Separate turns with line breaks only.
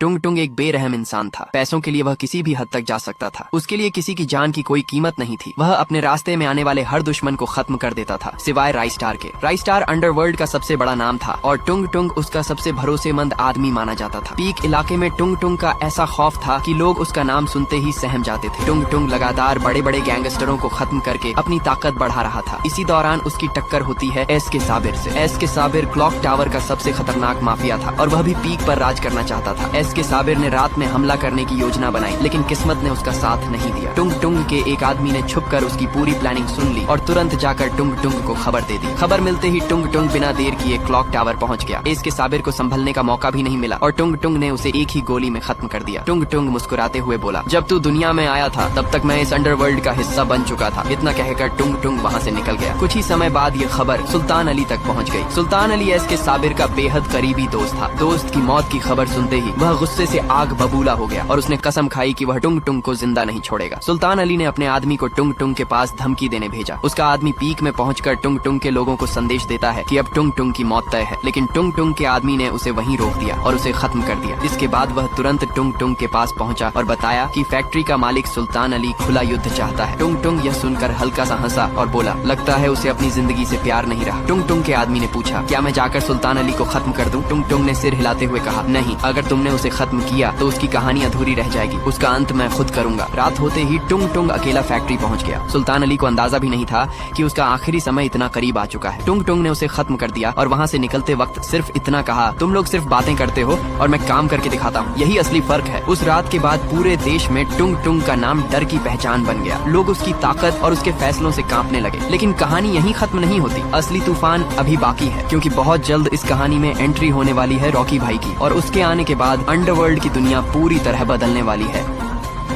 टुंग टुंग एक बेरहम इंसान था। पैसों के लिए वह किसी भी हद तक जा सकता था। उसके लिए किसी की जान की कोई कीमत नहीं थी। वह अपने रास्ते में आने वाले हर दुश्मन को खत्म कर देता था, सिवाय राइस्टार के। राइस्टार अंडरवर्ल्ड का सबसे बड़ा नाम था और टुंग टुंग उसका सबसे भरोसेमंद आदमी माना जाता था। पीक इलाके में टुंग टुंग का ऐसा खौफ था कि लोग उसका नाम सुनते ही सहम जाते थे। टुंग टुंग लगातार बड़े बड़े गैंगस्टरों को खत्म करके अपनी ताकत बढ़ा रहा था। इसी दौरान उसकी टक्कर होती है एस के साबिर से। एस के साबिर क्लॉक टावर का सबसे खतरनाक माफिया था और वह भी पीक पर राज करना चाहता था। एस के साबिर ने रात में हमला करने की योजना बनाई, लेकिन किस्मत ने उसका साथ नहीं दिया। टुंग टुंग के एक आदमी ने छुपकर उसकी पूरी प्लानिंग सुन ली और तुरंत जाकर टुंग टुंग को खबर दे दी। खबर मिलते ही टुंग टुंग बिना देर किए क्लॉक टावर पहुंच गया। एस के साबिर को संभलने का मौका भी नहीं मिला और टुंग टुंग ने उसे एक ही गोली में खत्म कर दिया। टुंग टुंग मुस्कुराते हुए बोला, जब तू दुनिया में आया था तब तक मैं इस अंडरवर्ल्ड का हिस्सा बन चुका था। इतना कहकर टुंग टुंग वहाँ से निकल गया। कुछ ही समय बाद ये खबर सुल्तान अली तक पहुँच गई। सुल्तान अली एस के साबिर का बेहद करीबी दोस्त था। दोस्त की मौत की खबर सुनते ही वह गुस्से से आग बबूला हो गया और उसने कसम खाई कि वह टुंग टुंग को जिंदा नहीं छोड़ेगा। सुल्तान अली ने अपने आदमी को टुंग टुंग के पास धमकी देने भेजा। उसका आदमी पीक में पहुंचकर टुंग टुंग के लोगों को संदेश देता है कि अब टुंग टुंग की मौत तय है, लेकिन टुंग टुंग के आदमी ने उसे वहीं रोक दिया और उसे खत्म कर दिया। इसके बाद वह तुरंत टुंग टुंग के पास पहुंचा और बताया कि फैक्ट्री का मालिक सुल्तान अली खुला युद्ध चाहता है। टुंग टुंग यह सुनकर हल्का सा हंसा और बोला, लगता है उसे अपनी जिंदगी से प्यार नहीं रहा। टुंग टुंग के आदमी ने पूछा, क्या मैं जाकर सुल्तान अली को खत्म कर दूं? टुंग टुंग ने सिर हिलाते हुए कहा, नहीं, अगर तुमने उसे खत्म किया तो उसकी कहानी अधूरी रह जाएगी। उसका अंत मैं खुद करूंगा। रात होते ही टुंग टुंग अकेला फैक्ट्री पहुंच गया। सुल्तान अली को अंदाजा भी नहीं था कि उसका आखिरी समय इतना करीब आ चुका है। टुंग टुंग ने उसे खत्म कर दिया और वहाँ से निकलते वक्त सिर्फ इतना कहा, तुम लोग सिर्फ बातें करते हो और मैं काम करके दिखाता हूँ, यही असली फर्क है। उस रात के बाद पूरे देश में टुंग टुंग का नाम डर की पहचान बन गया। लोग उसकी ताकत और उसके फैसलों से कांपने लगे। लेकिन कहानी यहीं खत्म नहीं होती। असली तूफान अभी बाकी है, क्योंकि बहुत जल्द इस कहानी में एंट्री होने वाली है रॉकी भाई की और उसके आने के बाद अंडरवर्ल्ड की दुनिया पूरी तरह बदलने वाली है।